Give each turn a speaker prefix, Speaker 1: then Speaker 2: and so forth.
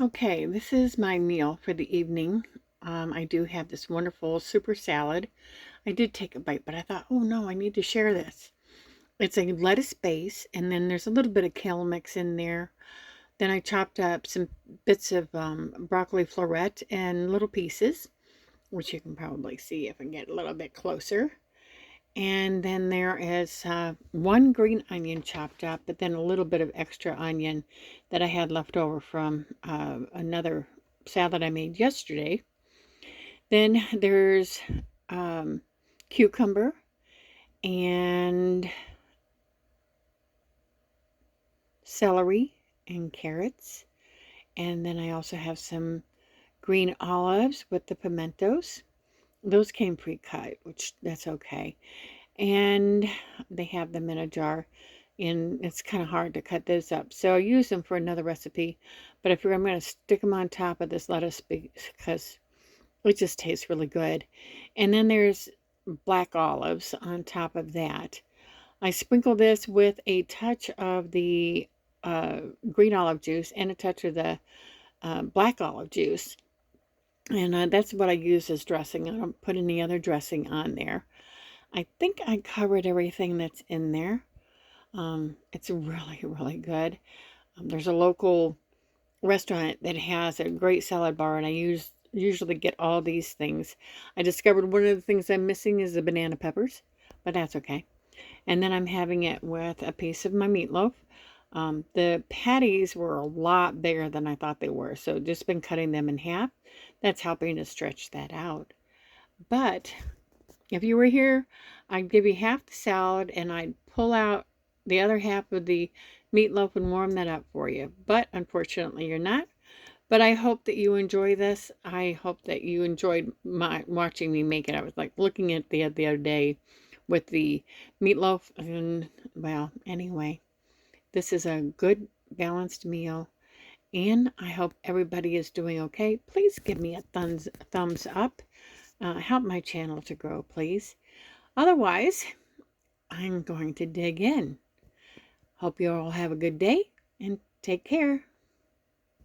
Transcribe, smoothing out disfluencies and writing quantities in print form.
Speaker 1: Okay, this is my meal for the evening. I do have this wonderful super salad. I did take a bite, but I thought, oh no, I need to share this. It's a lettuce base, and then there's a little bit of kale mix in there. Then I chopped up some bits of broccoli florette in little pieces, which you can probably see if I get a little bit closer. And then there is one green onion chopped up, but then a little bit of extra onion that I had left over from another salad I made yesterday. Then there's um, cucumber and celery and carrots. And then I also have some green olives with the pimentos. Those came pre-cut, which that's okay. And they have them in a jar, and it's kind of hard to cut those up. So I use them for another recipe, but I figure I'm going to stick them on top of this lettuce because it just tastes really good. And then there's black olives on top of that. I sprinkle this with a touch of the uh, green olive juice and a touch of the black olive juice. And that's what I use as dressing. I don't put any other dressing on there. I think I covered everything that's in there. It's really, really good. There's a local restaurant that has a great salad bar, and I usually get all these things. I discovered one of the things I'm missing is the banana peppers, but that's okay. And then I'm having it with a piece of my meatloaf. The patties were a lot bigger than I thought they were, so just been cutting them in half. That's helping to stretch that out. But if you were here, I'd give you half the salad and I'd pull out the other half of the meatloaf and warm that up for you. But unfortunately, you're not. But I hope that you enjoy this. I hope that you enjoyed my watching me make it. I was like looking at the other day with the meatloaf, and well, anyway, this is a good balanced meal, and I hope everybody is doing okay. Please give me a thumbs up. Help my channel to grow, please. Otherwise, I'm going to dig in. Hope you all have a good day and take care.